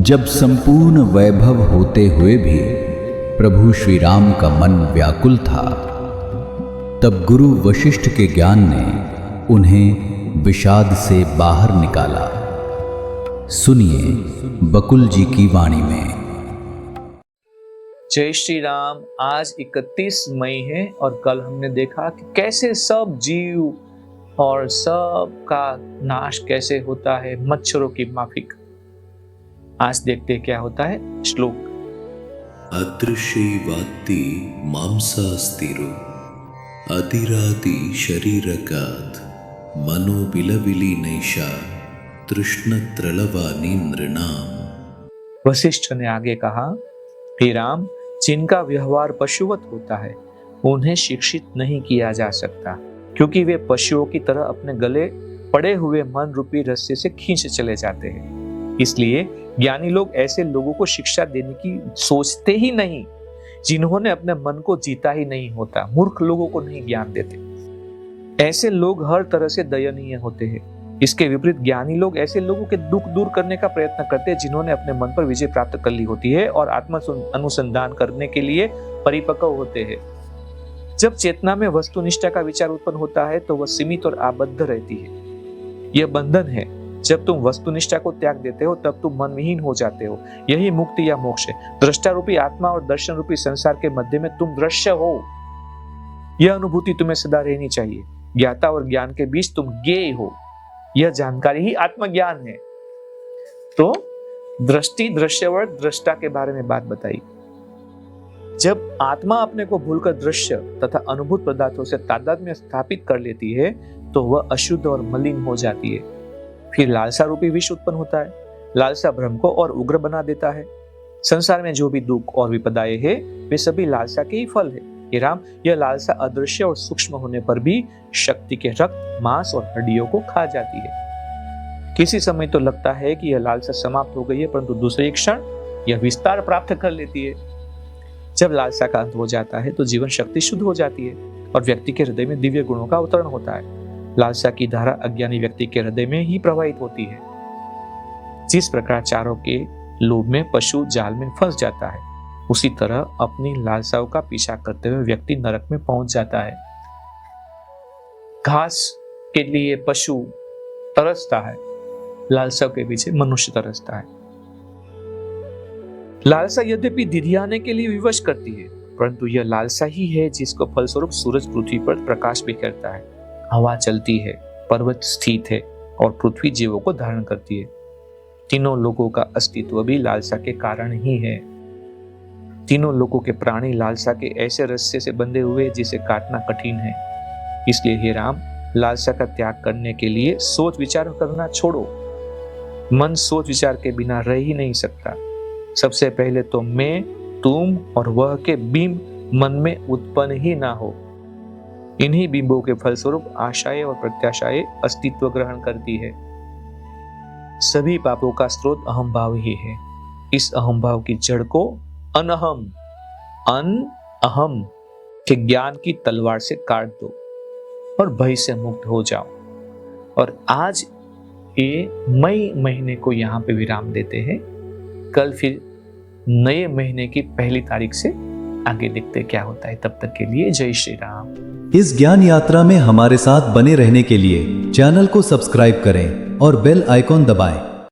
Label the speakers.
Speaker 1: जब संपूर्ण वैभव होते हुए भी प्रभु श्री राम का मन व्याकुल था, तब गुरु वशिष्ठ के ज्ञान ने उन्हें विषाद से बाहर निकाला। सुनिए बकुल जी की वाणी में।
Speaker 2: जय श्री राम। आज 31 मई है और कल हमने देखा कि कैसे सब जीव और सब का नाश कैसे होता है मच्छरों की माफिक। आज देखते हैं क्या होता है। श्लोक।
Speaker 3: अदृश्यैवात्ति मांसास्तिरो अतिराति शरीरकात् मनोबिलविलीनैषा तृष्णत्रलवानि नृणाम्।
Speaker 2: वशिष्ठ ने आगे कहा, हे राम, जिनका व्यवहार पशुवत होता है उन्हें शिक्षित नहीं किया जा सकता, क्योंकि वे पशुओं की तरह अपने गले पड़े हुए मन रूपी रस्से से खींच चले जाते हैं। इसलिए ज्ञानी लोग ऐसे लोगों को शिक्षा देने की सोचते ही नहीं जिन्होंने अपने मन को जीता ही नहीं होता। मूर्ख लोगों को नहीं ज्ञान देते। ऐसे लोग हर तरह से दयनीय होते हैं। इसके विपरीत ज्ञानी लोग ऐसे लोगों के दुख दूर करने का प्रयत्न करते हैं जिन्होंने अपने मन पर विजय प्राप्त कर ली होती है और आत्म अनुसंधान करने के लिए परिपक्व होते हैं। जब चेतना में वस्तुनिष्ठा का विचार उत्पन्न होता है तो वह सीमित और आबद्ध रहती है। यह बंधन है। जब तुम वस्तुनिष्ठा को त्याग देते हो तब तुम मनविहीन हो जाते हो। यही मुक्ति या मोक्ष है। दृष्टा रूपी आत्मा और दर्शन रूपी संसार के मध्य में तुम दृश्य हो। यह अनुभूति तुम्हें सदा रहनी चाहिए। ज्ञाता और ज्ञान के बीच तुम ज्ञेय हो। यह जानकारी ही आत्मज्ञान है। तो दृष्टि, दृश्यवर, दृष्टा के बारे में बात बताई। जब आत्मा अपने को भूलकर दृश्य तथा अनुभूत पदार्थों से तादात्म्य स्थापित कर लेती है तो वह अशुद्ध और मलिन हो जाती है। फिर लालसा रूपी विष उत्पन्न होता है। लालसा भ्रम को और उग्र बना देता है। संसार में जो भी दुख और विपदाएं हैं वे सभी लालसा के ही फल है। हे राम, यह लालसा अदृश्य और सूक्ष्म होने पर भी शक्ति के रक्त, मांस और हड्डियों को खा जाती है। किसी समय तो लगता है कि यह लालसा समाप्त हो गई है, परंतु दूसरे क्षण यह विस्तार प्राप्त कर लेती है। जब लालसा का अंत हो जाता है तो जीवन शक्ति शुद्ध हो जाती है और व्यक्ति के हृदय में दिव्य गुणों का अवतरण होता है। लालसा की धारा अज्ञानी व्यक्ति के हृदय में ही प्रवाहित होती है। जिस प्रकार चारों के लोभ में पशु जाल में फंस जाता है, उसी तरह अपनी लालसाओं का पीछा करते हुए व्यक्ति नरक में पहुंच जाता है। घास के लिए पशु तरसता है, लालसाओं के पीछे मनुष्य तरसता है। लालसा यद्यपि दिधियाने के लिए विवश करती है, परंतु यह लालसा ही है जिसको फलस्वरूप सूरज पृथ्वी पर प्रकाश बिखेरता है। हवा चलती है, पर्वत स्थित है और पृथ्वी जीवों को धारण करती है। तीनों लोगों का अस्तित्व भी लालसा के कारण ही है। तीनों लोगों के प्राणी लालसा के ऐसे रस्से से बंधे हुए जिसे काटना कठिन है। इसलिए हे राम, लालसा का त्याग करने के लिए सोच विचार करना छोड़ो। मन सोच विचार के बिना रह ही नहीं सकता। सबसे पहले तो मैं, तुम और वह के बिंब मन में उत्पन्न ही ना हो। इन्हीं बिंबों के फलस्वरूप आशाएं और प्रत्याशाएं अस्तित्व ग्रहण करती है। सभी पापों का स्रोत अहम भाव ही है। इस अहम भाव की जड़ को अनहम, अहम के ज्ञान की तलवार से काट दो और भय से मुक्त हो जाओ। और आज ये मई महीने को यहाँ पे विराम देते हैं। कल फिर नए महीने की पहली तारीख से आगे देखते क्या होता है। तब तक के लिए जय श्री राम।
Speaker 4: इस ज्ञान यात्रा में हमारे साथ बने रहने के लिए चैनल को सब्सक्राइब करें और बेल आइकॉन दबाएं।